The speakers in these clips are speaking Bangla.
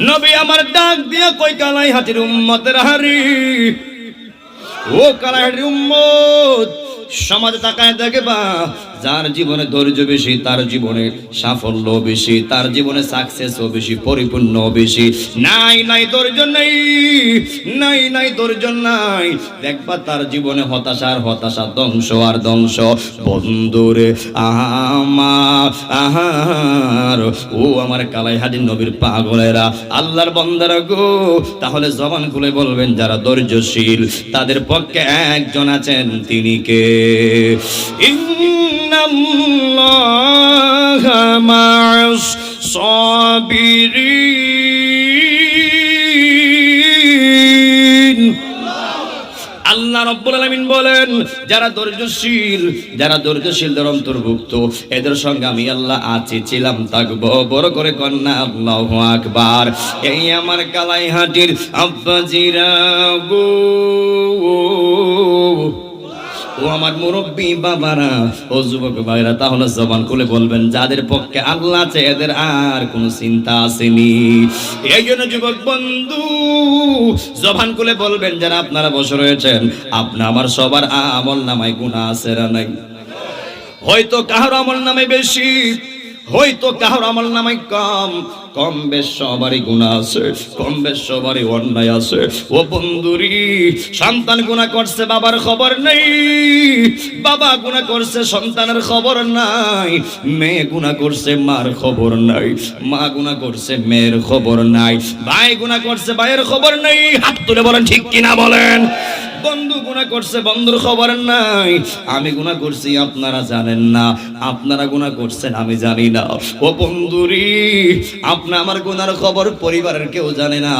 নবী আমার ডাক দিয়া কই কালাই হাতির উম্মতের হারি, ও কালাই হাতির উম্মত সমাজে তাকায় দেখবা যার জীবনে ধৈর্য বেশি তার জীবনে সাফল্য বেশি, তার জীবনে সাকসেসও বেশি, পরিপূর্ণ বেশি। নাই নাই ধৈর্য নাই, নাই নাই ধৈর্য নাই, দেখবা তার জীবনে হতাশার হতাশা, ধ্বংস আর ধ্বংস। বন্ধুরে আহার ও আমার কালাইহাটির নবীর পাগলেরা, আল্লাহর বান্দারা গো, তাহলে জবান খুলে বলবেন যারা ধৈর্যশীল তাদের পক্ষে একজন আছেন, তিনি কে? ইন্নাল্লাহা মা'আস সাবিরিন। আল্লাহ রাব্বুল আলামিন বলেন যারা ধৈর্যশীল, যারা ধৈর্যশীলদের অন্তর্ভুক্ত, এদের সঙ্গে আমি আল্লাহ আছি, ছিলাম, থাকবো। বড় করে কন্যা আল্লাহু আকবার। এই আমার কালাইহাটির আব্বাজিরা গো, ও আমার মুরব্বী বাবারা, ও যুবক ভাইরা, তাহলে জবান খুলে বলবেন যাদের পক্ষে আল্লাহ আছে এদের আর কোনো চিন্তা আসেনি। এই জন্য যুবক বন্ধু জবান খুলে বলবেন যারা আপনারা বসে রয়েছেন, আপনার আমার সবার আমল নামায় গুনাহ আছে না নাই? হয়তো কারো আমল নামে বেশি, হয়তো কারো আমল নামায় কম, কম বেশ সবারই গুনাহ আছে, কম বেশ সবারই অন্যায় আছে। ও বন্ধুরি, সন্তান গুনাহ করছে বাবার খবর নেই, বাবা গুনাহ করছে সন্তানের খবর নাই, মেয়ে গুনাহ করছে মার খবর নাই, মা গুনাহ করছে মেয়ের খবর নাই, ভাই গুনাহ করছে ভাইয়ের খবর নাই। হাত তুলে বলেন ঠিক কিনা বলেন। বন্ধু গুনাহ করছে বন্ধুর খবর নাই, আমি গুনাহ করছি আপনারা জানেন না, আপনারা গুনাহ করছেন আমি জানি না। ও বন্ধুরি, আপনি আমার গুনার খবর পরিবারের কেউ জানে না,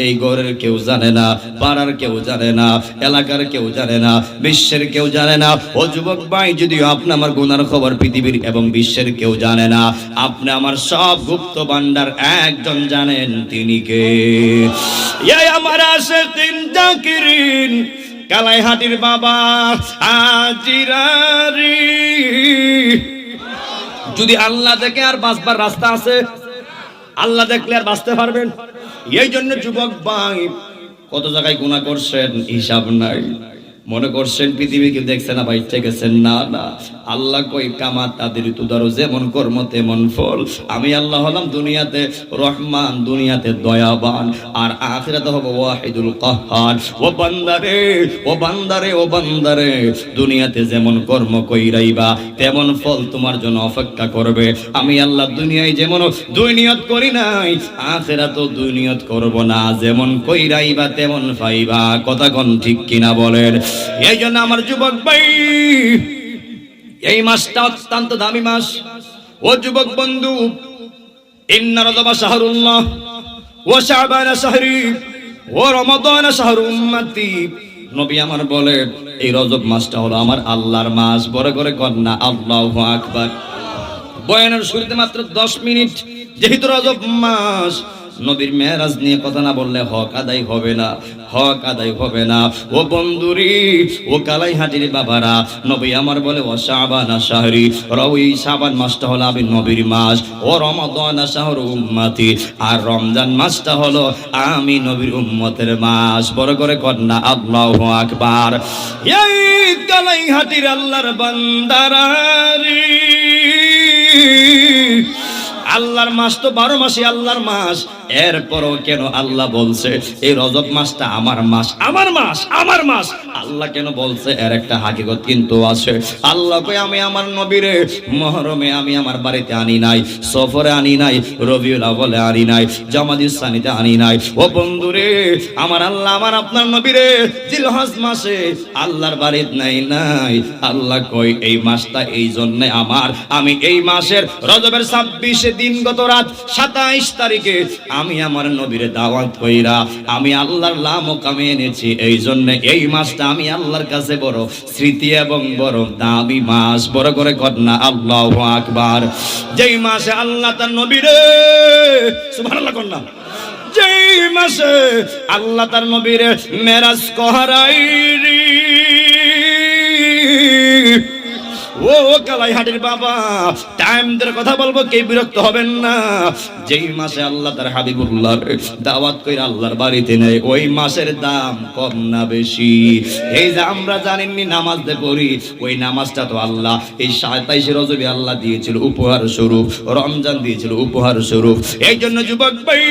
এই ঘরের কেউ জানে না, পাড়ার কেউ জানে না, এলাকার কেউ জানে না, বিশ্বের কেউ জানে না। ও যুবক ভাই, যদিও আপনি আমার গুনার খবর পৃথিবীর এবং বিশ্বের কেউ জানে না, আপনি আমার সব গুপ্ত ভান্ডার একজন জানেন, তিনি কে? এই আমার আশিকিন জাকিরিন কালাইহাটির বাবা আজিরারি। যদি আল্লাহ দেখে আর বাঁচবার রাস্তা আছে? আল্লাহ দেখলে আর বাঁচতে পারবেন? এই জন্য যুবক ভাই, কত জায়গায় গুনাহ করছেন হিসাব নাই, মনে করছেন পৃথিবী কেউ দেখছে না, বাইরে গেছেন না, না, আল্লাহ কই কামা তাদের তুদারো, যেমন কর্ম তেমন ফল। আমি আল্লাহ হলাম দুনিয়াতে রহমান, দুনিয়াতে দয়াবান, আর আখিরাতে হব ওয়াহিদুল কাহ্হার। ও বান্দারে, ও বান্দারে, ও বান্দারে, দুনিয়াতে যেমন কর্ম কইরাইবা তেমন ফল তোমার জন্য অপেক্ষা করবে। আমি আল্লাহ দুনিয়ায় যেমন দুই নিয়ত করি নাই, আখিরাতেও দুই নিয়ত করব না, যেমন কইরাইবা তেমন পাইবা। কথা কোন ঠিক কিনা বলেন? এই জন্য আমার যুবক ভাই, এই মাসটা অত্যন্ত দামি মাস। ও যুবক বন্ধু, ইন্না রজব শাহরুল্লাহ ওয়া শাবান শাহরি ওয়া রমাদান শাহরু উম্মতি। নবী আমার বলে এই রজব মাসটা হলো আমার আল্লাহর মাস। বড় করে কন্যা আল্লাহু আকবার। বয়ানের শুরুতে মাত্র 10 মিনিট, যেহেতু রজব মাস, নবীর মেরাজ নিয়ে কথা না বললে হক আদায় হবে না, হক আদায় হবে না। ও বন্ধুরি, ও কালাইহাটির বাবারা, নবী আমার বলে ও শাবান শাহরি, ওই শাবান মাসটা হলো আমি নবীর মাস, ও রমাদান শাহরু উম্মতি, আর রমজান মাসটা হলো আমি নবীর উম্মতের মাস। বড় করে কন্যা আল্লাহু আকবার। এই কালাইহাটির আল্লাহর বান্দারা রে, আল্লাহর মাস তো 12 মাসই আল্লাহর মাস, এরপরও কেন আল্লাহ বলছে এই রজব মাসটা আমার মাস, আমার মাস, আমার মাস? আল্লাহ কেন বলছে এর একটা হাকিকত কিন্তু আছে। আল্লাহ কই আমি আমার নবীরে মুহররমে আমি আমার বাড়িতে আনি নাই, সফরে আনি নাই, রবিউল আউয়ালে আনি নাই, জামাদিস সানিতে আনি নাই। ও বন্ধুরে, আমার আল্লাহ আমার আপনার নবীরে জিলহজ মাসে আল্লাহর বাড়িতে নাই নাই। আল্লাহ কই এই মাসটা এই জন্য আমার, আমি এই মাসের রজবের 26 দিনগত রাত 27 তারিখে আমি আমার নবীরে দাওয়াত কইরা আমি আল্লাহর লামকামে এনেছি। এই জন্য এই মাসটা আমি আল্লাহর কাছে বড় স্মৃতি এবং বড় দামি মাস। বড় করে কন্যা আল্লাহু আকবার। যেই মাসে আল্লাহ তার নবীরে, সুবহানাল্লাহ কন্যা, যেই মাসে আল্লাহ তার নবীরে মেরাজ করাই, ও কালাইহাটির বাবা, টাইম ধরে কথা বলবো, কে বিরক্ত হবেন না। যেই মাসে আল্লাহ তার হাবিবুল্লাহর দাওয়াত করে আল্লাহর বাড়িতে নেয়, ওই মাসের দাম কম না বেশি? এই যে আমরা জানেননি নামাজ দে পড়ি, ওই নামাজটা তো আল্লাহ এই 27 রজবে আল্লাহ দিয়েছিল উপহার স্বরূপ, রমজান দিয়েছিল উপহার স্বরূপ। এই জন্য যুবক ভাই,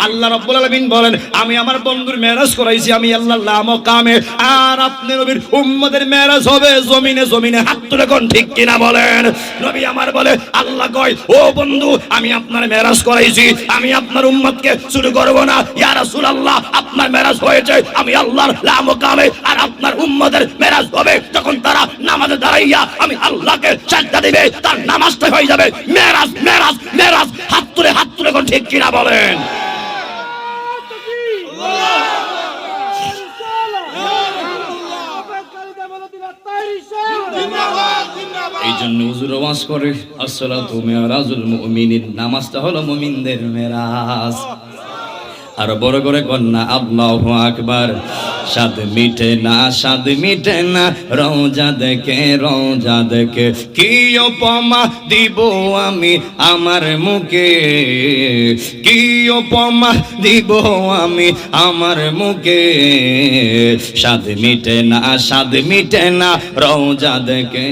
আল্লাহ রাব্বুল আলামিন বলেন, আমি আমার বন্ধুর মেরাজ করাইছি আমি আল্লাহ লামকামে, আর আপনি নবীর উম্মতের মেরাজ হবে জমিনে জমিনে। হাত তুলে কোন ঠিক কিনা বলেন? নবী আমার বলে, আল্লাহ কয়, ও বন্ধু আমি আপনার মেরাজ করাইছি, আমি আপনার উম্মতকে শুরু করব না। ইয়া রাসূলুল্লাহ, আপনার মেরাজ হয়েছে আমি আল্লাহর লামকামে, আর আপনার উম্মতের মেরাজ হবে যখন তারা নামাজে দাঁড়াইয়া আমি আল্লাহকে সাজদা দিবে, তার নামাজটা হয়ে যাবে মেরাজ মেরাজ মেরাজ। হাত তুলে কোন ঠিক কিনা বলেন? এই জন্য হুজুর ওয়াজ করে, আসসালাতু মিরাজুল মুমিনিন, নামাজটা হলো মুমিনদের মেরাজ। আর বড় করে কন্যা আল্লাহু আকবার। স্বাদ মিটে না, স্বাদ মিটে না, রওজা দেখে কি উপমা দিব আমি আমার মুখে, কি উপমা দিব আমি আমার মুখে। স্বাদ মিটে না, স্বাদ মিটে না, রওজা দেখে,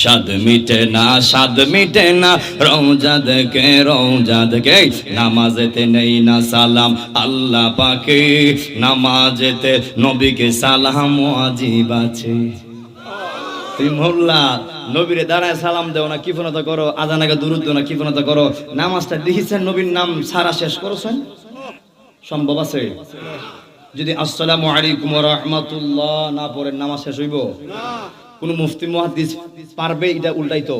স্বাদ মিটে না, স্বাদ মিটে না, রওজা দেখে। নামাজেতে নেই না সালাম আল্লাহ পাকে, নামাজেতে নবীকে সালাম ওয়াজিব আছে। তুই মোল্লা নবীরে দাঁড়ায় সালাম দেও না, কিফনতা করো, আজান আগে দুরূদ দেও না, কিফনতা করো, নামাজটা লিখেছেন নবীর নাম সারা শেষ করেছেন? সম্ভব আছে? যদি আসসালামু আলাইকুম ওয়া রাহমাতুল্লাহ না পড়েন নামাজ শেষ হইব? কোন মুফতি মুহাদ্দিস পারবে এটা উল্টাইতো?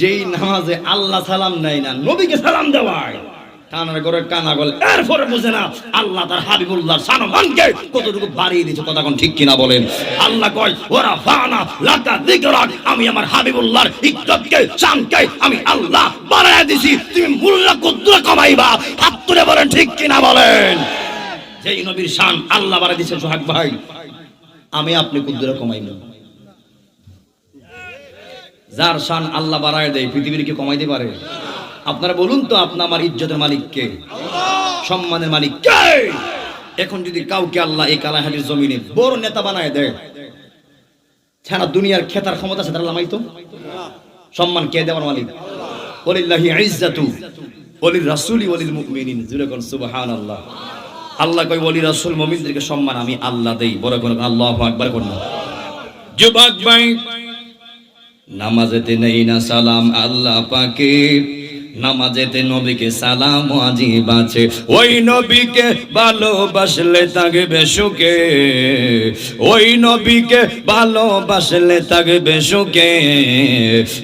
যেই নামাজে আল্লাহ সালাম নাই না, নবীকে সালাম দেওয়ায় কানার করে কানা গল, এরপরে বুঝে না আল্লাহ তার হাবিবুল্লাহর সম্মানকে কতটুকু বাড়িয়ে দিয়েছে। কথা কোন ঠিক কিনা বলেন? আল্লাহ কয়, ওরা ফানা লাকা যিকরাক, আমি আমার হাবিবুল্লাহর ইজ্জতকে শানকে আমি আল্লাহ বাড়ায় দিছি, তুমি মুল্লা কুদ্দুরা কমাইবা। হাত তুলে বলেন ঠিক কিনা বলেন? যেই নবীর শান আল্লাহ বাড়ায় দিয়েছে সোহাগ ভাই, আমি আপনি কুদ্দুরা কমাইব। যার শান আল্লাহ বাড়ায় দেয় পৃথিবীর কি কমাইতে পারে? আপনারা বলুন তো, আপনি আমার ইজ্জতের মালিক কে? সম্মানের মালিক কে? এখন যদি কাউকে আল্লাহ এই কালাহালির জমিনে বড় নেতা বানায় দেয়, সারা দুনিয়ার খেতার ক্ষমতা আছে, তারা লামাইতো? সম্মান কে দেওয়ার মালিক? ওয়ালিল্লাহি ইজ্জাতু ওয়ালির রাসূলি ওয়ালিল মুমিনিন। জোরে কোন সুবহানাল্লাহ। আল্লাহ কয় ওয়ালি রাসূল মুমিনদেরকে সম্মান আমি আল্লাহ দেই। বড় কোন আল্লাহু আকবার কোন। যুবক ভাই, নামাজেতে নেই না সালাম আল্লাহ পাকে, নামাজেতে নবীকে সালাম ওয়াজিব আছে। ওই নবীকে ভালোবাসলে থাকবে সুখে, ওই নবীকে ভালোবাসলে থাকবে সুখে।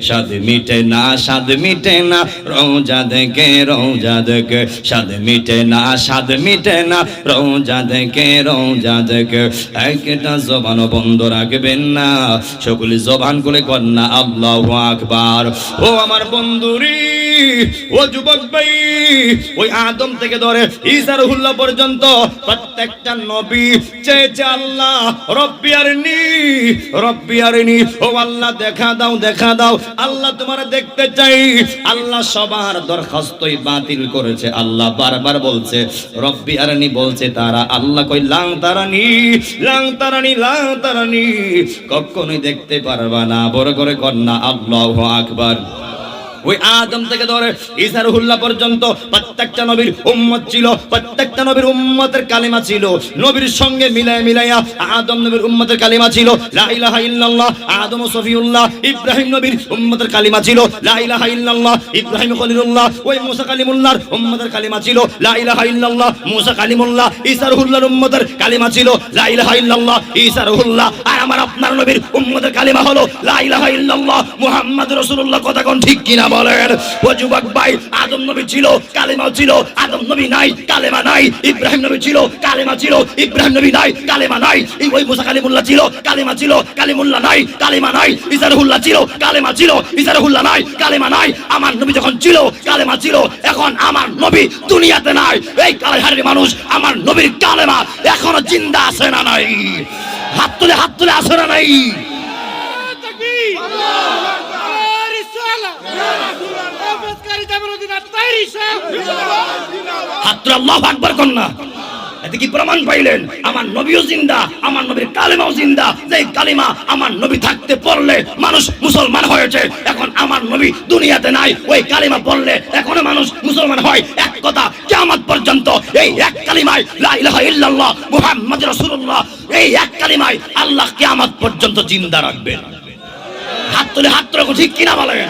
স্বাদ মিটে না, স্বাদ মিটে না, রওজা দেখে স্বাদ মিটে না, স্বাদ মিটে না, রওজা দেখে। একটা জবান বন্ধ রাখবেন না, সকলে জবান খুলে কন্যা আল্লাহু আকবার। ও আমার বন্ধুরি, ও যুবক ভাই, ওই আদম থেকে ধরে ঈসা রুহুল্লাহ পর্যন্ত প্রত্যেকটা নবী চেয়েছে আল্লাহ রব্বি আরনি, ও আল্লাহ দেখা দাও, আল্লাহ তোমারে দেখতে চাই। আল্লাহ সবার দরখাস্তই বাতিল করেছে। আল্লাহ বারবার বলছে রব্বি আরনি, বলছে তারা। আল্লাহ কই লাং তারানি, কখনোই দেখতে পারবা না। বড় করে কন্যা আল্লাহু আকবার। ওই আদম থেকে ধরে ঈসা রুহুল্লাহ পর্যন্ত প্রত্যেকটা নবীর উম্মত ছিল, প্রত্যেকটা নবীর উম্মতের কালিমা ছিল। নবীর সঙ্গে মিলাইয়া আদম নবীর উম্মতের কালিমা ছিল লা ইলাহা ইল্লাল্লাহ। আদম সফিউল্লাহ, ইব্রাহিম নবীর উম্মতের কালিমা ছিল লা ইলাহা ইল্লাল্লাহ। ইব্রাহিম খলিলুল্লাহ, ওই মুসা কালিমুল্লাহর উম্মতের কালিমা ছিল লা ইলাহা ইল্লাল্লাহ। মুসা কালিমুল্লাহ, ঈসা রুহুল্লাহর উম্মতের কালিমা ছিল লা ইলাহা ইল্লাল্লাহ, ঈসা রুহুল্লাহ। আর আমার আপনার নবীর উম্মতের কালিমা হলো লা ইলাহা ইল্লাল্লাহ মুহাম্মাদুর রাসূলুল্লাহ। কথা কোন ঠিক কিনা বলেন? ও যুবক ভাই, আদম নবী ছিল, কালেমা ছিল, আদম নবী নাই, কালেমা নাই। ইব্রাহিম নবী ছিল, কালেমা ছিল, ইব্রাহিম নবী নাই, কালেমা নাই। ওই মুসা কালিমুল্লাহ ছিল, কালেমা ছিল, কালিমুল্লাহ নাই, কালেমা নাই। ঈসা রুহুল্লাহ ছিল, কালেমা ছিল, ঈসা রুহুল্লাহ নাই, কালেমা নাই। আমার নবী যখন ছিল, কালেমা ছিল, এখন আমার নবী দুনিয়াতে নাই। এই কালেহারের মানুষ আমার নবীর কালেমা এখনো জিন্দা আছে না নাই? হাত তুলে আছে না নাই? হাতরা আল্লাহু আকবার কন্যা। এতে কি প্রমাণ পাইলেন? আমার নবীও জিন্দা, আমার নবীর কালেমাও জিন্দা। যে কালেমা আমার নবী থাকতে পড়লে মানুষ মুসলমান হয়েছে, এখন আমার নবী দুনিয়াতে নাই, ওই কালেমা পড়লে এখনো মানুষ মুসলমান হয়। এক কথা, কিয়ামত পর্যন্ত এই এক কালিমায় লা ইলাহা ইল্লাল্লাহ মুহাম্মাদুর রাসূলুল্লাহ, এই এক কালিমায় আল্লাহ কিয়ামত পর্যন্ত জিন্দা রাখবেন। হাত তুলে হাত রাখো, ঠিক কিনা বলেন?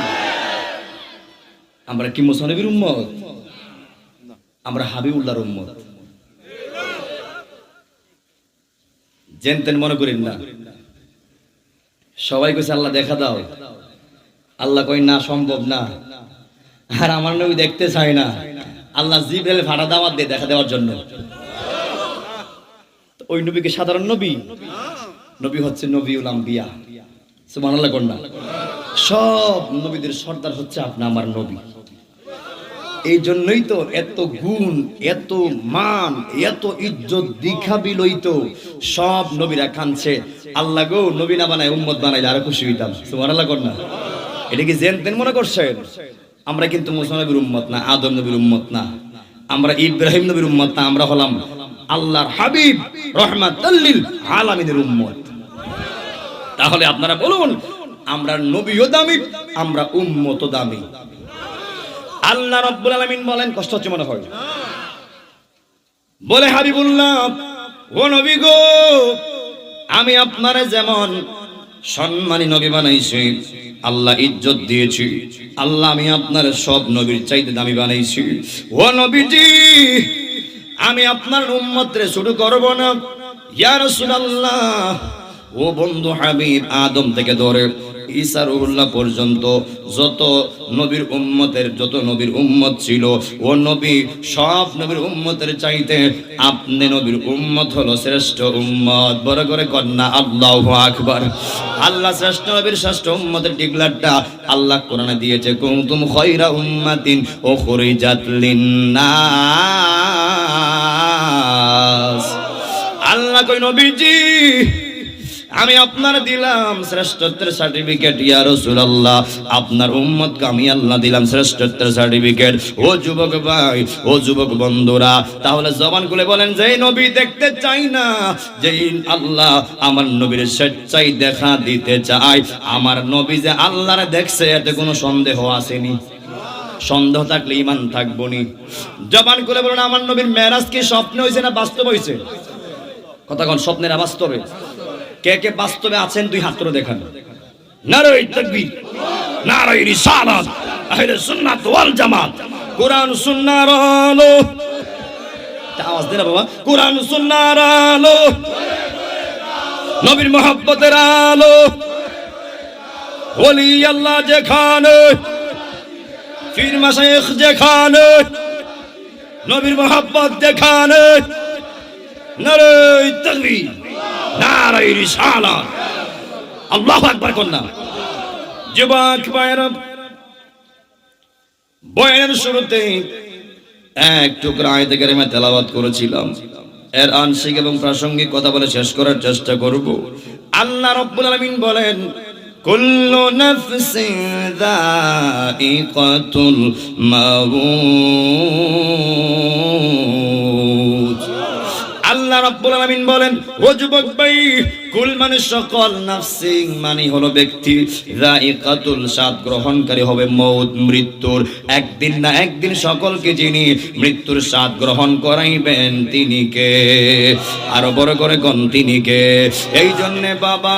আমরা কি মুসা নবীর উম্মত? আমরা হাবিবুল্লাহর উম্মত। জেনতেন মনে করেন না। সবাই কইছে আল্লাহ দেখা দাও, আল্লাহ কই না, সম্ভব না। আর আমার নবী দেখতে চায় না, আল্লাহ জিবরাইল ভাড়া দাওয়াত দিয়ে দেখা দেওয়ার জন্য। ওই নবীকে সাধারণ নবী? নবী হচ্ছে নবিউল আম্বিয়া। সুবহানাল্লাহ কন্যা। সব নবীদের সর্দার হচ্ছে আপনি আমার নবী। এই জন্যই তো এত গুণ, এত মান, এত ইজ্জত দেখাবি লইতো সব নবীরা কাঁদছে, আল্লাহ গো নবী না বানায় উম্মত বানাইলে আরো খুশি হইতাম। সুবহানাল্লাহ কন্যা। এটা কি জেনতেন মনে করছেন? আমরা কিন্তু মুসা নবীর উম্মত না, আদম নবীর উম্মত না, আমরা ইব্রাহিম নবীর উম্মত না, আমরা হলাম আল্লাহর হাবিব রাহমাতাল লিল আলামিনের উম্মত। তাহলে আপনারা বলুন, আমরা নবীও দামি, আমরা উম্মতও দামি। আল্লাহ রাব্বুল আলামিন বলেন, কষ্ট হচ্ছে মনে হয়, বলে হাবিবুল্লাহ ও নবী গো, আমি আপনারে যেমন সম্মানী নবী বানাইছি, আল্লাহ ইজ্জত দিয়েছি, আল্লাহ আমি আপনার সব নবীর চাইতে দামি বানাইছি। ও নবীজি, আমি আপনার উম্মতরে ছোট করব না। ইয়া রাসূলুল্লাহ, ও বন্ধু হাবিব, আদম থেকে ধরে ঈসা রুহুল্লাহ পর্যন্ত যত নবীর উম্মত ছিল, ও নবী সব নবীর উম্মতের চাইতে আপনি নবীর উম্মত হলো শ্রেষ্ঠ উম্মত। বড় করে কন্যা আল্লাহু আকবার। আল্লাহ শ্রেষ্ঠ নবীর শ্রেষ্ঠ উম্মতের ডিক্লারটা আল্লাহ কোরআনে দিয়েছে, কুনতুম খায়রা উম্মাতিন উখরিজাত লিন্নাস। আল্লাহ কই নবীজি, আমি আপনার দিলাম শ্রেষ্ঠত্বের সার্টিফিকেট। ইয়া রাসূলুল্লাহ, আপনার উম্মতকে আমি আল্লাহ দিলাম শ্রেষ্ঠত্বের সার্টিফিকেট। ও যুবক ভাই, ও যুবক বন্ধুরা, তাহলে জবান খুলে বলেন, যেই নবী দেখতে চাই না, যেই আল্লাহ আমার নবীর স্বেচ্ছায় দেখা দিতে চায়, আমার নবী যে আল্লাহরে দেখছে এতে কোনো সন্দেহ আসেনি। সন্দেহ থাকলে ঈমান থাকবো নি। জবান খুলে বলুন, আমার নবীর মেরাজ কি স্বপ্নে হইছে না বাস্তব হইছে? কথা কোন, স্বপ্নে না বাস্তবে? কে কে বাস্তবে আছেন দুই হাত তুলে দেখান। নারায়ে তাকবীর, নারায়ে রিসালাত, আহলে সুন্নাত ওয়াল জামাত। কোরআন সুন্নাহর আলো, আওয়াজ দেন বাবা, কোরআন সুন্নাহর আলো, নবীর মুহাব্বতের আলো, ওলি আল্লাহ যেখানে, পীর মাশায়েখ যেখানে, নবীর মুহাব্বত যেখানে, নারায়ে তাকবীর, নারায়ে রিসালাত, আল্লাহু আকবার কন্যা। যুবক ভাইরা, বয়ানের শুরুতে এক টুকরা আয়াতে কারিমা তেলাওয়াত করেছিলাম, এর আংশিক এবং প্রাসঙ্গিক কথা বলে শেষ করার চেষ্টা করব। আল্লাহ রাব্বুল আলামিন বলেন, কুল্লু নাফসিন যায়িকাতুল মাউত। আল্লাহ রাব্বুল আলামিন বলেন, ও যুবক ভাই, কুল মানে সকল, নাফসিন মানে হলো ব্যক্তি, যায়িকাতুল স্বাদ গ্রহণকারী হবে মউত, মৃত্যুর। একদিন না একদিন সকলকে যিনি মৃত্যুর স্বাদ গ্রহণ করাইবেন তিনি কে? আরো বড় করে কোন তিনি কে? এই জন্য বাবা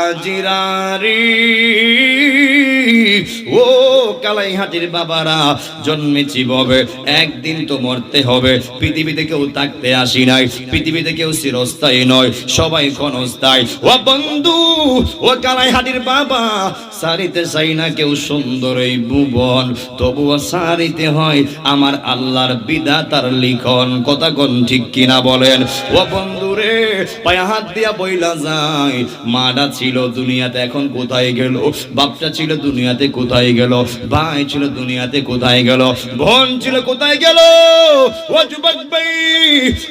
আজিরারি, ও কালাইহাটির বাবারা, জন্মেছি ভবে, একদিন তো মরতে হবে। পৃথিবীতে কেউ থাকতে আসি নাই, পৃথিবীতে কেউ চিরস্থায়ী নয়, সবাই ক্ষণস্থায়ী। ও বন্ধু, ও কালাইহাটির বাবা, সারিতে চাই না কেউ সুন্দর এই ভুবন, তবুও সারিতে হয় আমার আল্লাহর বিধাতার লিখন। কথা কোন ঠিক কিনা বলেন? ও বন্ধু রে, পায়ে হাত দিয়া বইলা যায়, মাটা ছিল দুনিয়াতে এখন কোথায় গেল? বাপটা ছিল দুনিয়াতে কোথায় গেল? ভাই ছিল দুনিয়াতে কোথায় গেল? বোন ছিল কোথায় গেল? ও যুবক ভাই,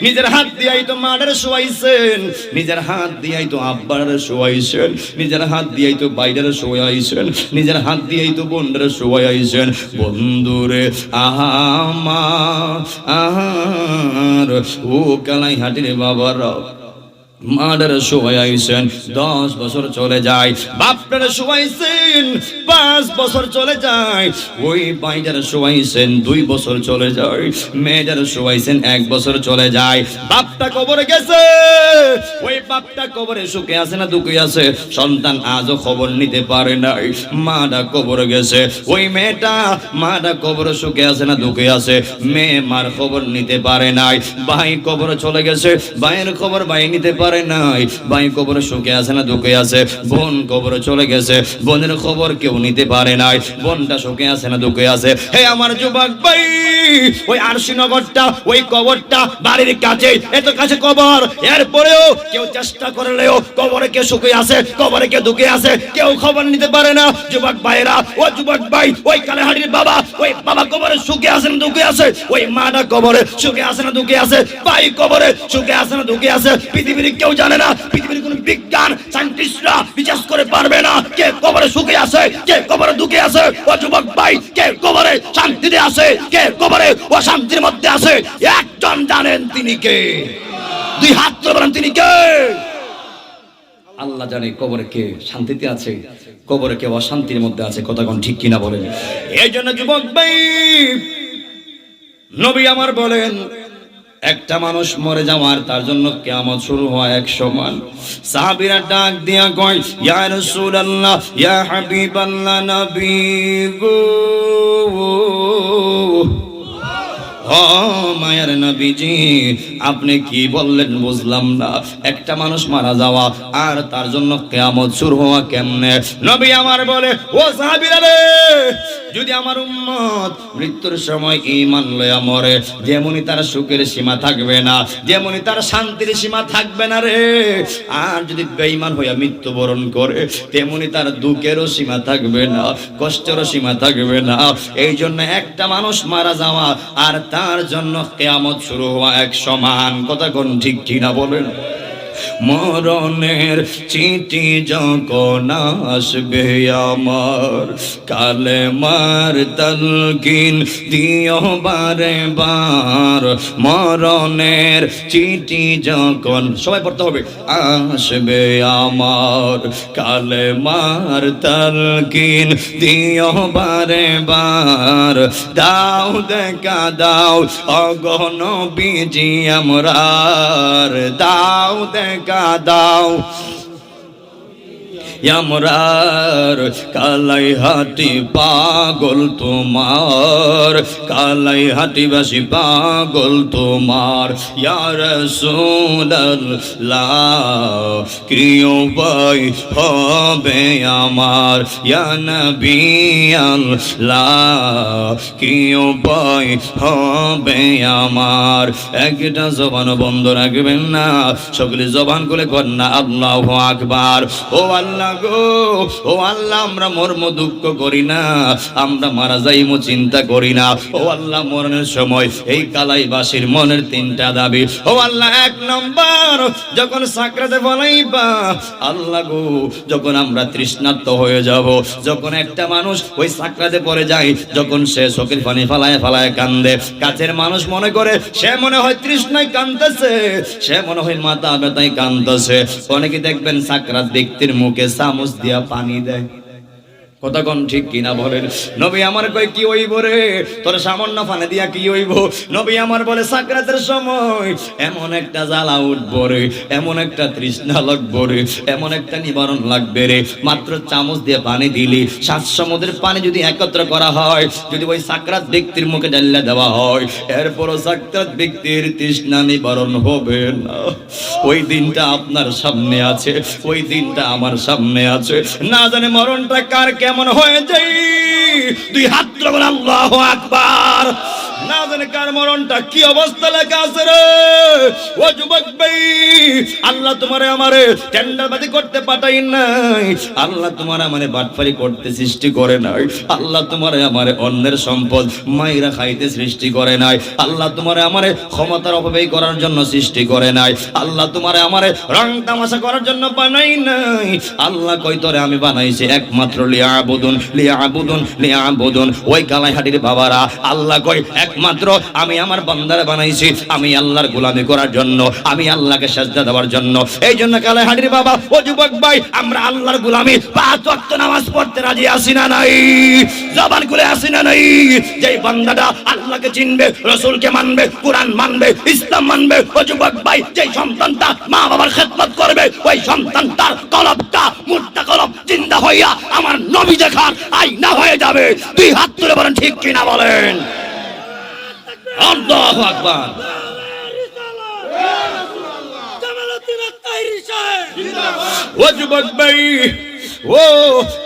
নিজের হাত দিয়াই তো মাটার শোয়াইছেন, নিজের হাত দিয়া দিয়েই তো আব্বারে শোয়াইছেন, নিজের হাত দিয়েই তো বাইরে শোয়াইছেন, নিজের হাত দিয়েই তো বোনরে শোয়াইছেন। বন্ধুরে আহার ও কালাই হাটির বাবারা মাডারে শোয়াইছেন, 10 বছর চলে যায়। বাপটারে শোয়াইছেন, 5 বছর চলে যায়। ওই বাইটারে শোয়াইছেন, 2 বছর চলে যায়। মেয়েটারে শোয়াইছেন, 1 বছর চলে যায়। বাপটা কবরে গেছে, ওই বাপটা কবরে সুখে আছে না দুঃখে আছে সন্তান আজও খবর নিতে পারে নাই। মাটা কবরে গেছে, ওই মেয়েটা মাটা কবরে সুখে আছে না দুঃখে আছে, মেয়ে মার খবর নিতে পারে নাই। ভাই কবরে চলে গেছে, ভাইয়ের খবর ভাই নিতে পারে নাই। ভাই কবরে সুখে আছে না দুঃখে আছে। বোন কবরে চলে গেছে, বোনের খবর কেউ নিতে পারে নাই। বোনটা সুখে আছে না দুঃখে আছে। হে আমার যুবক ভাই, ওই আরশিনগরটা, ওই কবরটা বাড়ির কাছে, এত কাছে কবর, এরপরেও কেউ চেষ্টা করলেও কবরে কে সুখে আছে, কবরে কে দুঃখে আছে কেউ খবর নিতে পারে না। যুবক ভাইরা, ও যুবক ভাই, ওই কালেহাড়ির বাবা, ওই বাবা কবরে সুখে আছে না দুঃখে আছে, ওই মাটা কবরে সুখে আছে না দুঃখে আছে, ভাই কবরে সুখে আছে না দুঃখে আছে, পৃথিবীর কেউ জানে না। পৃথিবীর কোন বিজ্ঞান সায়েন্টিস্টরা বিচার করে পারবে না কে কবরে সুখে আছে, কে কবরে দুঃখে আছে। ও যুবক ভাই, কে কবরে শান্তিতে আছে, কে কবরে অশান্তির মধ্যে আছে, একজন জানেন, তিনি কে? 2 হাত তুলে বলেন তিনি কে? আল্লাহ জানে কবরে কে শান্তিতে আছে, কবরে কে অশান্তির মধ্যে আছে। কথা কোন ঠিক কিনা বলেন? এই জন্য যুবক ভাই, নবী আমার বলেন, একটা মানুষ মরে যাওয়ার তার জন্য কিয়ামত শুরু হয় 100 মান। সাহাবীরা ডাক দিয়া কয়, ইয়া রাসূলুল্লাহ, ইয়া হাবিবাল্লাহ, নবী গো, ও মায়ার নবীজি, আপনি কি বললেন বুঝলাম না। একটা মানুষ মারা যাওয়া আর তার জন্য কিয়ামত শুরু হওয়া কেমনে? নবী আমার বলে, ও সাহাবীরা রে, যদি আমার উম্মত মৃত্যুর সময় ঈমান লয়া মরে, যেমনি তার সুখের সীমা থাকবে না, যেমনি তার শান্তির সীমা থাকবে না রে। আর যদি বেঈমান হইয়া মৃত্যুবরণ করে, তেমনি তার দুঃখেরও সীমা থাকবে না, কষ্টেরও সীমা থাকবে না। এই জন্য একটা মানুষ মারা যাওয়া আর তার জন্য কিয়ামত শুরু হওয়া 100 মান। কথা কোন ঠিক কিনা বলেন? মরণের চিঠি যখন আসবে আমার, কালেমার তালকিন দিও বারে বার। মরণের চিঠি যখন, সবাই পড়তে হবে, আসবে আমার, কালেমার তালকিন দিও বারে বার। দাও দেখা দাও ওগো নবীজি আমরার, দাও দেখা দাও আমরার। কালাই হাটি পাগল তোমার, কালাই হাটিবাসী পাগল তোমার। ইয়া রাসূলুল্লাহ, প্রিয় ভাই হবে আমার। ইয়া নবী আল্লাহ, প্রিয় ভাই হবে আমার। একটা জবান বন্ধ রাখবেন না, সকলে জবান খুলে করেন না আল্লাহু আকবার। ও আল্লাহ গো, ও আল্লাহ, আমরা মর্ম দুঃখ করি না, আমরা মারা যাইমু চিন্তা করি না। ও আল্লাহ, মরণের সময় এই কালাইবাসীর মনের 3টা দাবি। ও আল্লাহ, 1 নম্বর, যখন সাকরাতে বলাইবা আল্লাহ গো, যখন আমরা তৃষ্ণার্ত হয়ে যাব, যখন একটা মানুষ ওই সাকরাতে পড়ে যায়, যখন সে চোখের পানি ফালায় ফালায় কান্দে, কাছের মানুষ মনে করে সে মনে হয় তৃষ্ণায় কাঁদতেছে, সে মনে হয় মাথা ব্যথায় কাঁদতেছে। অনেকে দেখবেন সাকরাত ব্যক্তির মুখে চামচ দিয়া পানি দেয়। কথা কোন ঠিক কিনা বলেন? নবী আমার কই, কি হইব রে তোর সামান্য পানি দিয়া কি হইব? নবী আমার বলে, সাকরাতের সময় এমন একটা জ্বালা উঠবো রে, এমন একটা তৃষ্ণা লাগবো রে, এমন একটা নিবারণ লাগবে রে, মাত্র চামচ দিয়ে পানি দিলি 7 সমুদ্রের পানি যদি একত্র করা হয়, যদি ওই সাকরাত ব্যক্তির মুখে ঢালিয়ে দেওয়া হয়, এরপরও সাকরাত ব্যক্তির তৃষ্ণা নিবারণ হবে না। ওই দিনটা আপনার সামনে আছে, ওই দিনটা আমার সামনে আছে। না জানে মরণটা কার কেমন হয়ে যায়। 2 হাত তুলে বলেন আল্লাহু আকবার। না জানে কার মরণটা কি অবস্থা লেখা আছে রে। ও যুবক ভাই, আল্লাহ তোমারে আমারে টেন্ডারবাজি করতে পাঠাই নাই, আল্লাহ তোমার আমারে বাটপারি করতে সৃষ্টি করে নাই, আল্লাহ তোমারে আমারে অন্যের সম্পদ মাইরা খাইতে সৃষ্টি করে নাই, আল্লাহ তোমারে আমারে ক্ষমতার অপব্যয় করার জন্য সৃষ্টি করে নাই, আল্লাহ তোমারে আমারে রং তামাশা করার জন্য বানাই নাই। আল্লাহ কই তোরে আমি বানাইছি একমাত্র লিয়াবুদুন লিয়াবুদুন লিয়াবুদুন। ওই কালাইহাটির বাবারা আল্লাহ কই একমাত্র আমি আমার বান্দারে বানাইছি আমি আল্লাহর গোলামি করার জন্য, আমি আল্লাহকে সাজদা দেওয়ার জন্য। এই জন্য কালাইহাটির বাবা ও যুবক ভাই, আমরা আল্লাহর গোলামি 5 ওয়াক্ত নামাজ পড়তে রাজি আছি না নাই? জবান খুলে আছি না নাই? যেই বান্দাটা আল্লাহকে চিনবে, রাসূলকে মানবে, কোরআন মানবে, ইসলাম মানবে, ও যুবক ভাই যেই সন্তানটা মা বাবার খেদমত করবে, ওই সন্তানটার কলবটা মুর্দা কলব জিন্দা হইয়া আমার নবী দেখার আয়না হয়ে যাবে। 2 হাত তুলে বলেন ঠিক কিনা বলেন। আল্লাহু আকবার। ও যুবক ভাই, ও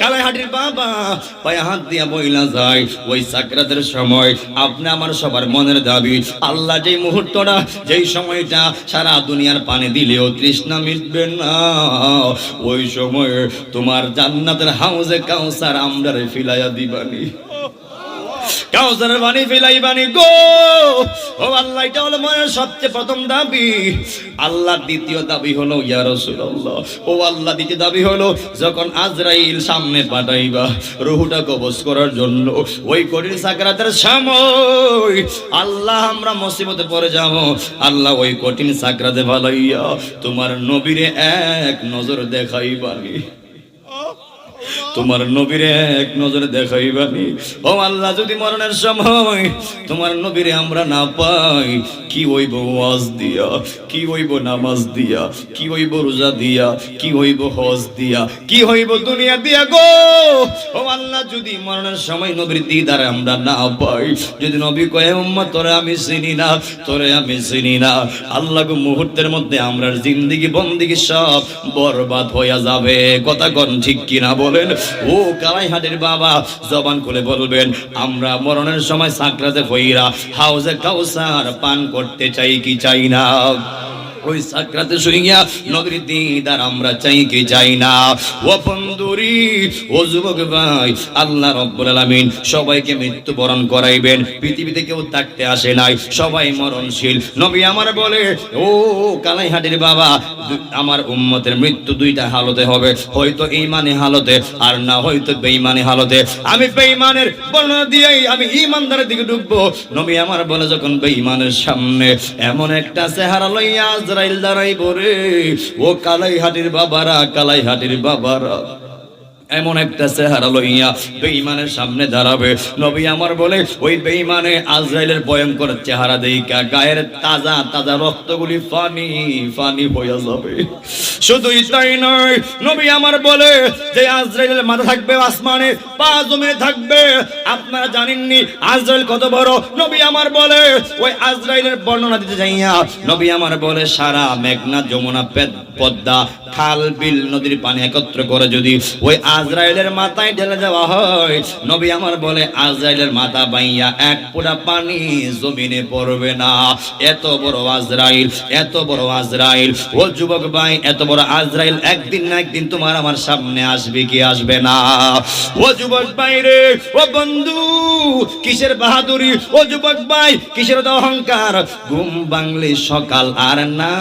কালাইহাটির বাবা পায়ে হাত দিয়া বইলা যায় ওই সাকরাতের সময় আপনি আমার সবার মনের দাবি, আল্লাহ যেই মুহূর্তটা যেই সময়টা সারা দুনিয়ার পানি দিলেও তৃষ্ণা মিটবে না, ওই সময়ে তোমার জান্নাতের হাউজে কাউসার আমরারে ফিলাইয়া দিবানি, কাউসারের পানি ফিলাইবানি গো। ও আল্লাহ, এটা হলো মনের সবচেয়ে প্রথম দাবি। আল্লাহ দ্বিতীয় দাবি হলো ইয়া রাসূলুল্লাহ, ও আল্লাহ দ্বিতীয় দাবি হলো যখন আজরাইল সামনে পাঠাইবা রূহটা কবজ করার জন্য, ওই কঠিন সাকরাতের সময় আল্লাহ আমরা মুসিবতে পড়ে যাব, আল্লাহ ওই কঠিন সাকরাতে ভালাইয়া তোমার নবীরে এক নজর দেখাইবানি, তোমার নবীরে এক নজরে দেখাইবানি। ও আল্লাহ, যদি মরণের সময় তোমার নবীরে আমরা না পাই, কি হইব ওয়াজ দিয়া, কি হইব নামাজ দিয়া, কি হইব রোজা দিয়া, কি হইব হজ দিয়া, কি হইব দুনিয়া দিয়া গো। ও আল্লাহ, যদি মরণের সময় নবীর দিদার আমরা না পাই, যদি নবী কয়ে উম্মত তোরে আমি চিনি না, তোরে আমি চিনি না, আল্লাহ গো মুহূর্তের মধ্যে আমরার জিন্দেগি বন্দেগি সব বরবাদ হইয়া যাবে। কথা কোন ঠিক কিনা বলেন? ও কালাইহাটির বাবা জবান খুলে বলবেন, আমরা মরণের সময় সাকরাতে ফইরা হাউজে কাউসার পান করতে চাই কি চাই না? ওই সাকরাতে শুইয়া নবীর দিদার আমরা চাই কি চাই না? ও বন্ধুরি, ও যুবক ভাই, আল্লাহ রাব্বুল আলামিন সবাইকে মৃত্যুবরণ করাইবেন। পৃথিবীতে কেউ থাকতে আসে নাই, সবাই মরণশীল। নবী আমার বলে, ও কালাইহাটির বাবা, আমার উম্মতের মৃত্যু 2টা হালতে হবে, হয়তো ঈমানি হালতে আর না হয়তো বেঈমানি হালতে। আমি বেঈমানের বর্ণনা দিয়েই আমি ঈমানদারের দিকে ঢুকবো। নবী আমার বলে, যখন বেঈমানের সামনে এমন একটা চেহারা লইয়া আজরাইল দাঁড়াইব রে, ও কালাইহাটির বাবারা, কালাইহাটির বাবারা, এমন একটা চেহারা লইয়া বেঈমানের সামনে দাঁড়াবে। নবী আমার বলে, ওই বেঈমানে আজরাইলের ভয়ঙ্কর চেহারা দেইখা গায়ের তাজা তাজা রক্তগুলি ফানি ফানি হইয়া যাবে। শুধুই তাই নয়, নবী আমার বলে যে আজরাইলের মাথা থাকবে আসমানে, পা জমিনে থাকবে। আপনারা জানেননি আজরাইল কত বড়। নবী আমার বলে, ওই আজরাইলের বর্ণনা দিতে যাইয়া নবী আমার বলে, সারা মেঘনা, যমুনা, পদ্মা, খাল, বিল, নদীর পানি একত্র করে যদি ওই আজরাইলের মাথায় ঢেলে দেওয়া হয়, নবী আমার বলে আজরাইলের মাথা বাইয়া এক ফোঁটা পানি জমিনে পড়বে না। এত বড় আজরাইল, এত বড় আজরাইল। ও যুবক ভাই, এত বড় আজরাইল একদিন না একদিন তোমার আমার সামনে আসবে কি আসবে না? ও যুবক ভাই রে, ও বন্ধু, কিসের বাহাদুরি? ও যুবক ভাই, কিসের অহংকার? ঘুম ভাঙলে সকাল আর না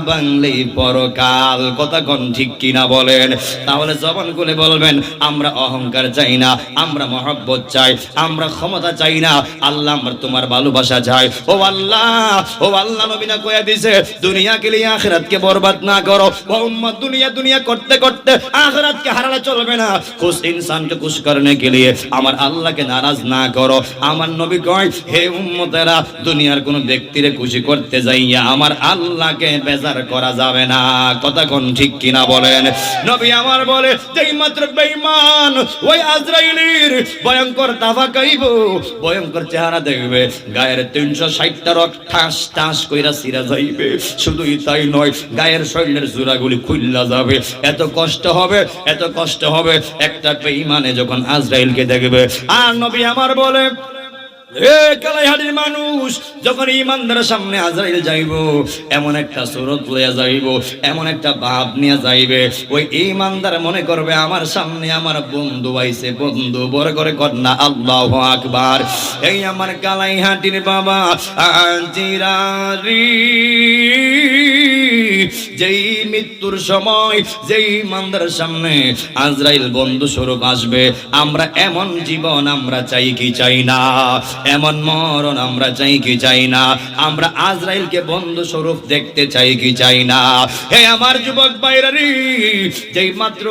ভাঙলে পরকাল। কথা কোন ঠিক কিনা বলেন? তাহলে জবান খুলে বলবেন, আমরা অহংকার চাই না, আমরা মহব্বত চাই, আমরা ক্ষমতা চাই না, আল্লাহ আমরা তোমার ভালোবাসা চাই। ও আল্লাহ, ও আল্লাহ, নবী না কইয়া দিয়েছে দুনিয়া কে লিয়ে আখিরাতকে বরবাদ না করো। ও উম্মত, দুনিয়া দুনিয়া করতে করতে আখিরাতকে হারালে চলবে না। খুশ ইনসানকে খুশ করনে কে লিয়ে আমার আল্লাহকে নারাজ না করো। আমার নবী কয়, হে উম্মতেরা, দুনিয়ার কোন ব্যক্তিরে খুশি করতে যাইয়া আমার আল্লাহকে বেজার করা যাবে না। কথা কোন ঠিক কিনা বলেন? নবী আমার বলে, যেই মাত্র বেঈমান ওই আজরাইলের ভয়ঙ্কর তাফা খাইব, ভয়ঙ্কর চেহারা দেখবে, গায়ের 360টা রক ঠাস ঠাস কইরা ছিঁড়া যাইবে। শুধুই তাই নয়, গায়ের শরীরের জোড়াগুলি খুইল্লা যাবে। এত কষ্ট হবে, এত কষ্ট হবে একটা বেঈমানে যখন আজরাইলকে দেখবে। আর নবী আমার বলে, এ কালাইহাটির মানুষ, যখন ইমানদারের সামনে আজরাইল যাইব, এমন একটা সুরত লইয়া যাইব, এমন একটা ভাব নিয়ে যাইবে, ওই ইমানদার মনে করবে আমার সামনে আমার বন্ধু আইছে, বন্ধু বড় করে কন্যা আল্লাহু আকবার। এই আমার কালাইহাটির বাবা আজিরারি, যেই মৃত্যুর সময় যেই ইমানদারের সামনে আজরাইল বন্ধু স্বরূপ আসবে, আমরা এমন জীবন আমরা চাই কি চাই না? এমন মরণ আমরা চাই কি চাই না? আমরা আজরাইলকে বন্ধু স্বরূপ দেখতে চাই কি চাই না? হে আমার যুবক ভাইরারি, যেই মাত্র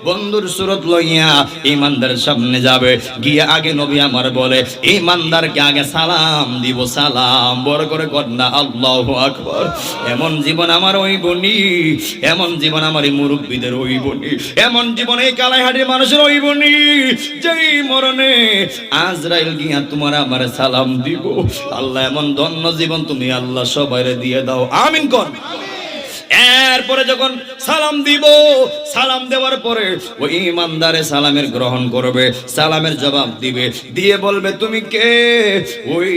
বন্ধুর সুরত লইয়া ইমানদারের সামনে যাবে, গিয়ে আগে নবী আমার বলে ইমানদারকে আগে সালাম দিব, সালাম বড় করে কন্যা আল্লাহু আকবার। এমন জীবন আমার ওই বনি, এমন জীবন আমার এই মুরব্বীদের ওই বনি, এমন জীবন এই কালাইহাটির মানুষের ওই বনি, যেই মরণে আজরাইল গিয়া তোমার আমার সালাম দিব। আল্লাহ এমন ধন্য জীবন তুমি আল্লাহ সবাইরে দিয়ে দাও, আমিন কর। এরপরে যখন সালাম দিব, সালাম দেওয়ার পরে ওই ইমানদারে সালামের গ্রহণ করবে, সালামের জবাব দিবে, দিয়ে বলবে তুমি কে? ওই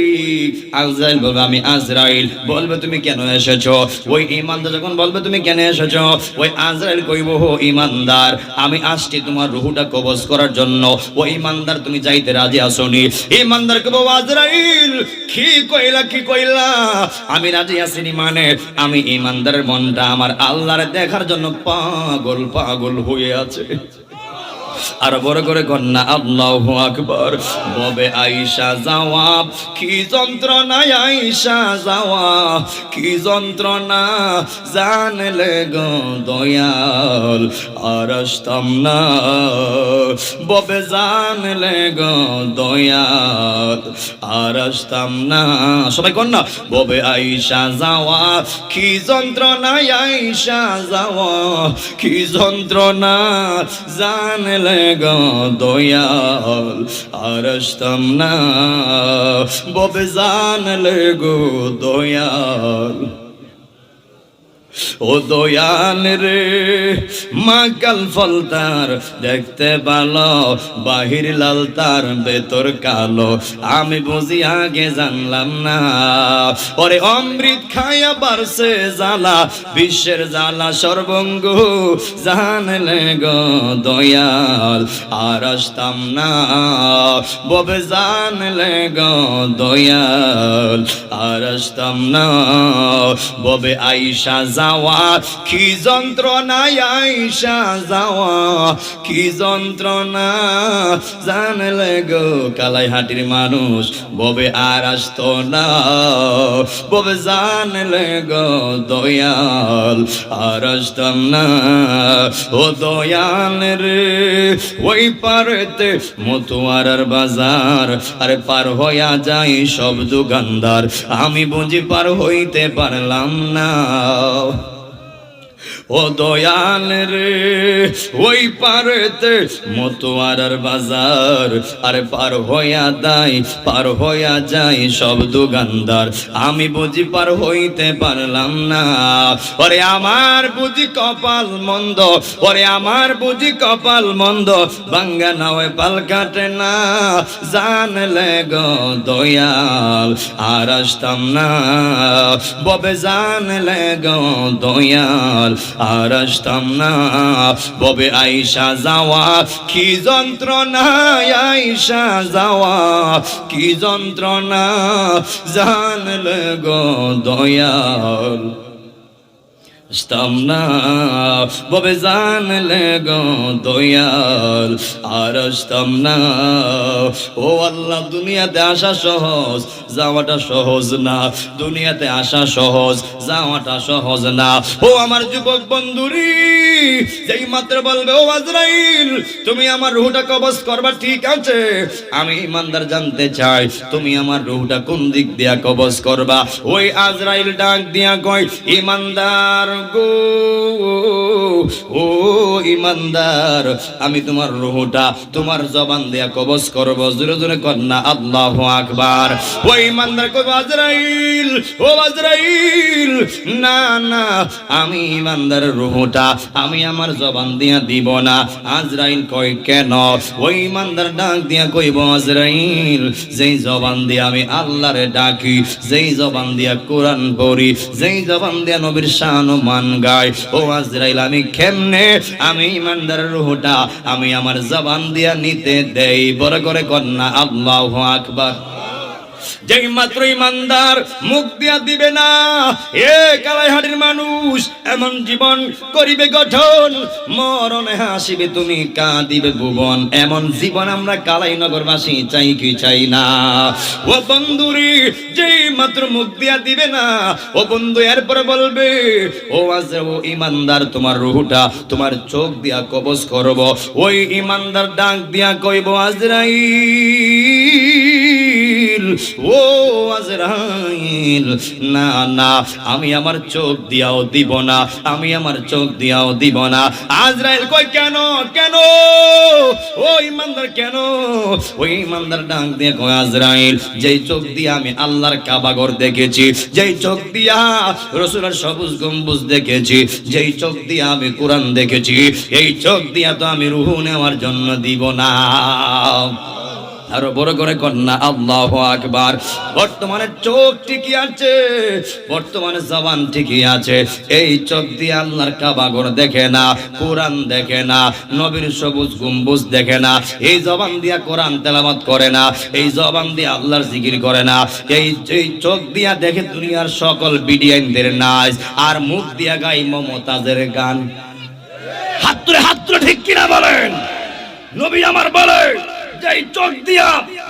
আজরাইল বলবে আমি আজরাইল। বলবে তুমি কেন এসেছো? ওই ইমানদার যখন বলবে তুমি কেন এসেছো, ওই আজরাইল কইব হো ইমানদার আমি আসছি তোমার রুহুটা কবজ করার জন্য। ওই ইমানদার তুমি যাইতে রাজি আসনি? ইমানদার কইব আজরাইল কি কইলা, কি কইলা? আমি রাজি আসিনি মানে আমি ইমানদারের মনটা আমার আল্লাহর দেখার জন্য পাগল পাগল হয়ে আছে। আর বড় করে কন্যা আল্লাহু আকবার। ববে আয়েশা জবাব, কি যন্ত্রণা আয়েশা জবাব, কি যন্ত্রণা জানলে গো দয়াল, আর আসতাম না। ববে জানলে গো দয়াল, আর আসতাম না। সবাই কন্যা ববে আয়েশা জবাব, কি যন্ত্রণা আয়েশা জবাব, কি যন্ত্রণা জানলে গো দয়াল, আর আসতাম না। ববে জানলে গো দয়াল, ও দয়াল রে মাকাল ফলতার দেখতে ভালো, বাহির লাল তার ভেতর কালো, আমি বুঝি আগে জানলাম না। ওরে অমৃত খায়া বারসে জ্বালা, বিশ্বের জ্বালা সর্বঙ্গ জানলে গো দয়াল, আর আসতাম না। ববে জানলে গো দয়াল, আর আসতাম না। ববে আয়েশা যাওয়া, কি যন্ত্রণা আয়েশা যাওয়া, কি যন্ত্রণা জানলে গো কালাইহাটির মানুষ। ববে আর আসতো না, ববে জানলে গো দয়াল, আর আসতাম না। ও দয়াল রে ওই পারেতে মতুয়ারার বাজার, আরে পার হইয়া যাই সব দোকানদার, আমি বুঝি পার হইতে পারলাম না। ও দয়াল রে ওই পারেতে মতুয়ারার বাজার, আরে পার হইয়া দাই, পার হইয়া যাই সব দোকানদার, আমি বুঝি পার হইতে পারলাম না। ওরে আমার বুঝি কপাল মন্দ, ওরে আমার বুঝি কপাল মন্দ, বাঙ্গা নাওয়ে পাল কাটে না, জানলে গো দয়াল, আর আসতাম না। ববে জানলে গো দয়াল, আর আসতাম না। ববে আয়েশা যাওয়া, কি যন্ত্রণা আয়েশা যাওয়া, কি যন্ত্রণা জানলে গো দয়াল, আসতাম না। ববে জানলে গো দয়াল, আর আসতাম না। ও আল্লাহ দুনিয়াতে আসা সহজ, যাওয়াটা সহজ না। দুনিয়াতে আসা সহজ, যাওয়াটা সহজ না। ও আমার যুবক বন্ধুরি, যেই মাত্র বলবে ও আজরাইল তুমি আমার রূহটা কবজ করবা, ঠিক আছে, আমি ইমানদার জানতে চাই তুমি আমার রূহটা কোন দিক দিয়া কবজ করবা। ওই আজরাইল ডাক দিয়া কয় ইমানদার গো ও ইমানদার, আমি তোমার রূহটা তোমার জবান দিয়া কবজ করব। জোরে জোরে কন্না আল্লাহু আকবার। ও ইমানদার কই আজরাইল, ও আজরাইল, না না, আমি ইমানদারের রূহটা আমি আমার জবান দিয়া দিব না। আজরাইল কই কেন? ওই ইমানদার ডাক দিয়া কইব, আজরাইল, যেই জবান দিয়া আমি আল্লাহরে ডাকি, যেই জবান দিয়া কোরআন পড়ি, যেই জবান দিয়া নবীর শান ও মান গাই, ও আজরাইল, আমি কেমনে আমি ইমানদারের রূহটা আমি আমার জবান দিয়া নিতে দেই? বড় করে কন্না আল্লাহু আকবার। যেই মাত্র ইমানদার মুখ দিয়া দিবে না, এ কালাইহাটির মানুষ এমন জীবন করিবে গঠন, মরণে হাসিবে তুমি কাঁদিবে ভুবন। এমন জীবন আমরা কালাইনগরবাসী চাই কি চাই না? ও বন্ধুরি, যেই মাত্র মুখ দিয়া দিবে না, ও বন্ধু এরপরে বলবে, ও আজরাইল, ও ইমানদার, তোমার রূহটা তোমার চোখ দিয়া কবজ করব। ওই ইমানদার ডাক দিয়া কইব, আজরাইল, ও আজরাইল, না না, আমি আমার চোখ দিয়াও দিব না, আমি আমার চোখ দিয়াও দিব না। আজরাইল কই কেন? কেন? ও ইমানদার কেন? ওই ইমানদার ডাক দিয়ে কই, আজরাইল, যেই চোখ দিয়া আমি আল্লাহর কাবাঘর দেখেছি, যেই চোখ দিয়া রাসূলের সবুজ গম্বুজ দেখেছি, যেই চোখ দিয়া আমি কোরআন দেখেছি, এই চোখ দিয়া তো আমি রূহ নেওয়ার জন্য দিব না। আরো বড় করে কন্যা আল্লাহু আকবার। বর্তমানে চোখ ঠিকই আছে, বর্তমানে জবান ঠিকই আছে, এই চোখ দিয়ে আল্লাহর কাবাঘর দেখে না, কোরআন দেখে না, নবীর সবুজ গম্বুজ দেখে না, এই জবান দিয়া কোরআন তেলাওয়াত করে না, এই জবান দিয়ে আল্লাহর জিকির করে না, এই চোখ দিয়া দেখে দুনিয়ার সকল বিডিয়ানদের নাচ, আর মুখ দিয়া গায় মমতাজের গান। হাত তুলে ঠিক কিনা বলেন? নবী আমার বলে, যেই চোখ দিয়া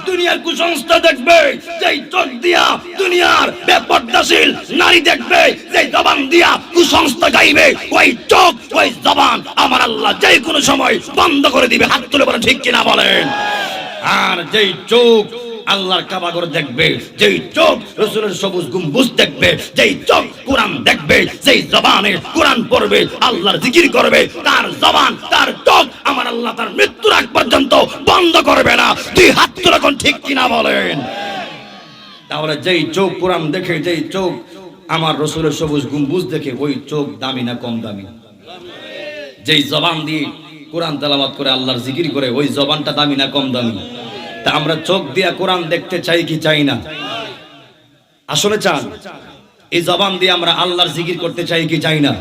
দুনিয়ার কুসংস্কার দেখবে, যেই চোখ দিয়া দুনিয়ার বেপরদাশীল নারী দেখবে, যেই জবান দিয়া কুসংস্কার গাইবে, ওই চোখ ওই জবান আমার আল্লাহ যেই কোনো সময় বন্ধ করে দিবে। হাত তুলে বলেন ঠিক কিনা বলেন? আর যেই চোখ আল্লাহর কাবাঘর দেখবে, যেই চোখ রাসূলের সবুজ গম্বুজ দেখবে, যেই চোখ কোরআন দেখবে, যেই জবানে কোরআন পড়বে, আল্লাহর জিকির করবে, তার জবান তার চোখ আমার আল্লাহ তার মৃত্যুর আগ পর্যন্ত বন্ধ করবে না। দুই হাত তুলে কোন ঠিক কিনা বলেন? তাহলে যেই চোখ কোরআন দেখে, যেই চোখ আমার রাসূলের সবুজ গম্বুজ দেখে, ওই চোখ দামি না কম দামি? যেই জবান দিয়ে কোরআন তেলাওয়াত করে আল্লাহর জিকির করে, ওই জবানটা দামি না কম দামি? তা আমরা চোখ দিয়া কোরআন দেখতে চাই কি চাই না? আসলে চান? এই জবান দিয়ে আমরা আল্লাহর জিকির করতে চাই কি চাই না?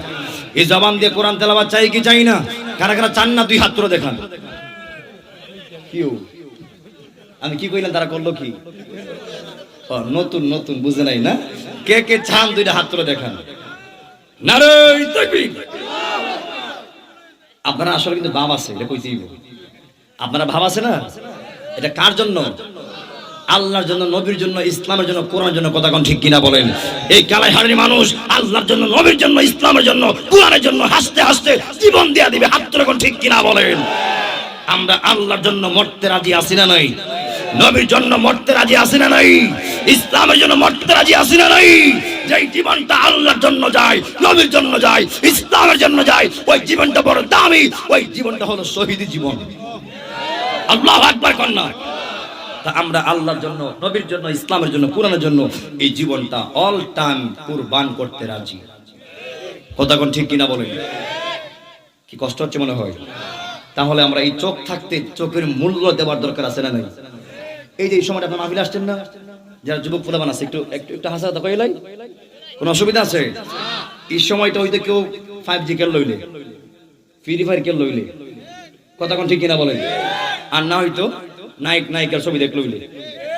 এই জবান দিয়ে কোরআন তেলাওয়াত চাই কি চাই না? কারা কারা চান না? দুই হাত তুলে দেখান। কিউ আমি কি কইলাম তারা করলো কি? নতুন নতুন বুঝে নাই না? কে কে চান দুইটা হাত তুলে দেখান। নারে তাকবীর। আপনারা আসলে কিন্তু ভাব আছে, এটা কইতেই হবে। আপনারা ভাব আছে না? এটা কার জন্য? আল্লাহর জন্য, নবীর জন্য, ইসলামের জন্য, কোরআনের জন্য। কথা কোন ঠিক কিনা বলেন? এই কালাইহাটির মানুষ আল্লাহর জন্য, নবীর জন্য, ইসলামের জন্য, কোরআনের জন্য হাসতে হাসতে জীবন দিয়ে দিবে। হাত তুলে কোন ঠিক কিনা বলেন? আমরা আল্লাহর জন্য মরতে রাজি আছি না নাই? নবীর জন্য মরতে রাজি আছি না নাই? ইসলামের জন্য মরতে রাজি আছি না নাই? যেই জীবনটা আল্লাহর জন্য যায়, নবীর জন্য যায়, ইসলামের জন্য যায়, ওই জীবনটা বড় দামি। ওই জীবনটা হলো শহীদি জীবন। আল্লাহু আকবার কন্যা। তা আমরা আল্লাহর জন্য, নবীর জন্য, ইসলামের জন্য, কোরআনের জন্য এই জীবনটা অল টাইম কুরবান করতে রাজি। কথা কোন ঠিক কিনা বলেন? কি কষ্ট হচ্ছে মনে হয়? তাহলে আমরা এই চোখ থাকতে চোখের মূল্য দেওয়ার দরকার আছে না নাই? এই যে এই সময়টা আপনার মাহফিলে আসছেন না, যারা যুবক প্রধান আছে, একটু একটু হাসা কথা কইলাই, কোনো অসুবিধা আছে? এই সময়টা হইতে কেউ 5G কেল লইলে, ফ্রি ফায়ার কেল লইলে, কথা কোন ঠিক কিনা বলেন? আর না হয়তো নায়ক নায়িকার ছবি দেখ লইলে,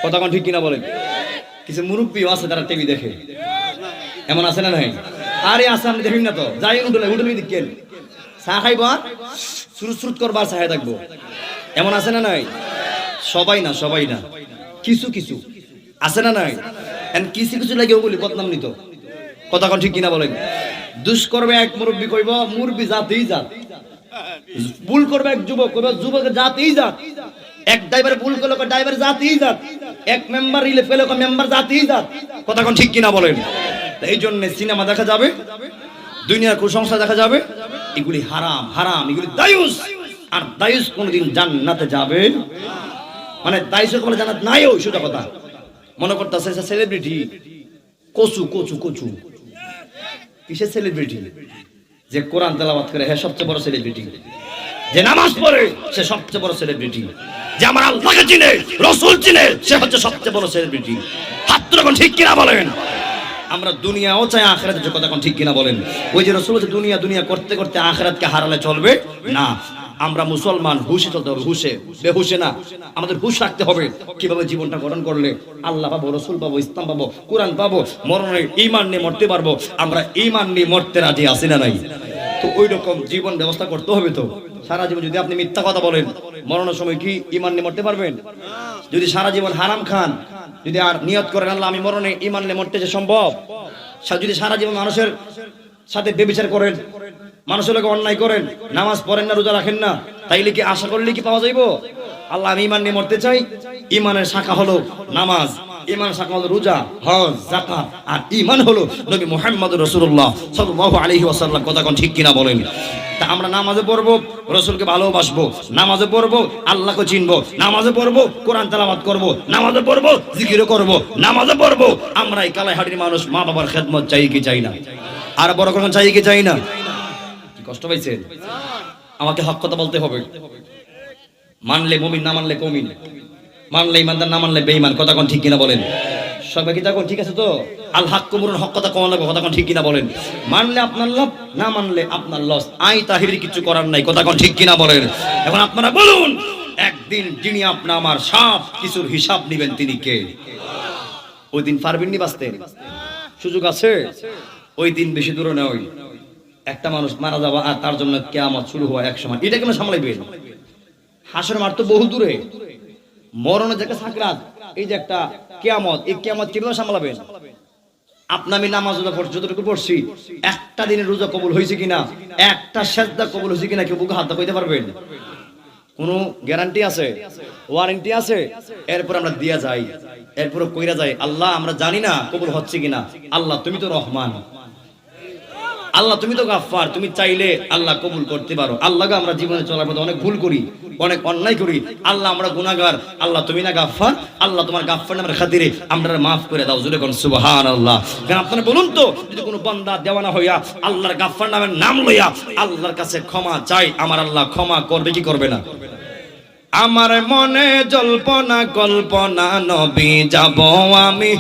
কথা কোন ঠিক কিনা বলেন? কিছু মুরব্বীও আছে তারা টিভি দেখে, এমন আছে না নাই? আরে আসে, আমি দেখি না তো, যাই উঠলে উঠলে দেখেন চা খাইব আর সুরুত করবার চাহে থাকবো, এমন আছে না নাই? সবাই না, সবাই না, কিছু কিছু আছে না নাই? কিছু কিছু লাগেও বলি বদনাম নিত। কথা কোন ঠিক কিনা বলেন? দুষ করবে এক মুরব্বী কইব মুরব্বী জাতেই জাত, ভুল করবে এক যুবক কইব যুবকের জাতেই জাত, এক ড্রাইভার ভুল করলে ড্রাইভার জাতেই জাত, এক মেম্বার রিলে ফেলে মেম্বার জাতেই জাত। কথা কোন ঠিক কিনা বলেন? এই জন্য সিনেমা দেখা যাবে, দুনিয়ার কুসংস্কার দেখা যাবে, এগুলি হারাম হারাম, এগুলি দায়ুস। আর দায়ুস কোনদিন জান্নাতে যাবে, মানে দায়ুসের বলে জান্নাত নাই। ওই সোজা কথা। মনে করতেছে সেলিব্রিটি, কচু কচু কচু, কিসের সেলিব্রিটি? যে কোরআন তেলাওয়াত করে হ্যাঁ সবচেয়ে বড় সেলিব্রিটি, যে নামাজ পড়ে সে সবচেয়ে বড় সেলিব্রিটি, যে আমার আল্লাহকে চিনে রাসূল চিনে সে হচ্ছে সবচেয়ে বড় সেলিব্রিটি। হাত তুলে ঠিক কিনা বলেন? আমরা দুনিয়াও চাই আখিরাতের কথা কোন ঠিক কিনা বলেন? ওই যে রাসূল যে দুনিয়া দুনিয়া করতে করতে আখিরাতকে হারালে চলবে না। আমরা মুসলমান হুশে চলতে হবে, হুশে, বেহুশে না। আমাদের হুশ রাখতে হবে কিভাবে জীবনটা গঠন করলে আল্লাহ পাবো, রাসূল পাবো, ইসলাম পাবো, কোরআন পাবো, মরণে ঈমান নিয়ে মরতে পারবো। আমরা ঈমান নিয়ে মরতে রাজি আছি না নাই? তো ওই রকম জীবন ব্যবস্থা করতে হবে। তো সারা জীবন যদি আপনি মিথ্যা কথা বলেন, মরণের সময় কি ঈমান নিয়ে মরতে পারবেন? যদি সারা জীবন হারাম খান, যদি আর নিয়ত করেন আল্লাহ আমি মরণে ঈমান নিয়ে মরতে, যে সম্ভব? যদি সারা জীবন মানুষের সাথে ব্যভিচার করেন, মানুষের লোক অন্যায় করেন, নামাজ পড়েন না, রোজা রাখেন না, তাইলে কি আশা করলে কি পাওয়া যাইব? আল্লাহ আমি ঈমান নিয়ে মরতে চাই। ঈমানের শাখা হলো নামাজ, ঈমান শাখা হলো রোজা, হজ, যাকাত, আর ঈমান হলো নবী মুহাম্মদুর রাসূলুল্লাহ সাল্লাল্লাহু আলাইহি ওয়াসাল্লাম। কথা কোন ঠিক কিনা বলেন? তা আমরা নামাজে পড়বো, রাসূলকে ভালোবাসবো, নামাজে পড়বো, আল্লাহকে চিনবো, নামাজে পড়বো, কোরআন তেলাওয়াত করবো, নামাজে পড়বো, জিকিরও করবো, নামাজে পড়বো। আমরা এই কালাইহাটির মানুষ মা বাবার খেদমত চাই কি চাই না? আর বড় কোন চাই কি চাই না? কষ্ট পাইছেন? আমাকে হক কথা বলতে হবে। মানলে মুমিন, না মানলে কমিন, মানলে ইমানদার, না মানলে বেঈমান। কথা কোন ঠিক কিনা বলেন? সবাই কি তা কোন ঠিক আছে তো? আল হক কুমরুন, হক কথা কোন লাগবে। কথা কোন ঠিক কিনা বলেন? মানলে আপনার লাভ, না মানলে আপনার লস। আই তাহিরি কিছু করার নাই। কথা কোন ঠিক কিনা বলেন? এখন আপনারা বলুন, একদিন যিনি আপনি আমার সব কিছুর হিসাব নেবেন তিনি কে? ওই দিন পারবেন নি বাঁচতে? সুযোগ আছে? ওই দিন বেশি দূরে নয়। একটা মানুষ মারা যাওয়া আর তার জন্য কিয়ামত শুরু হওয়া এক সময়, এটা কেন সামলাইবেন? হাসর মার তো বহু দূরে, মরণের যে সাকরাত, এই যে একটা কিয়ামত, এই কিয়ামত কিভাবে সামলাবেন? আপনি আমি নামাজ যতটুকু পড়ছি, একটা দিনের রোজা কবুল হয়েছে কিনা, একটা সেজদা কবুল হয়েছে কিনা কেউ বুকে হাত কইতে পারবেন? কোনো গ্যারান্টি আছে? ওয়ারেন্টি আছে? এরপর আমরা দিয়া যাই, এরপর কইরা যাই আল্লাহ আমরা জানি না কবুল হচ্ছে কিনা। আল্লাহ তুমি তো রহমান, আল্লাহ তুমি তো গাফফার, তুমি চাইলে আল্লাহ কবুল করতে পারো। আল্লাহকে আমরা জীবনে চলার পথে অনেক ভুল করি, অনেক অন্যায় করি। আল্লাহ আমরা গুনাহগার, আল্লাহ তুমি না গাফফার, আল্লাহ তোমার গাফফার নামের খাতিরে আমরা মাফ করে দাও। জোরে কোন সুবহানাল্লাহ। কারণ আপনারা বলুন তো, যদি কোনো বান্দা দেওয়ানা হইয়া আল্লাহর গাফফার নামের নাম লইয়া আল্লাহর কাছে ক্ষমা চাই, আমার আল্লাহ ক্ষমা করবে কি করবে না? আমার মনে জল্পনা কল্পনা, নবী যাব আমি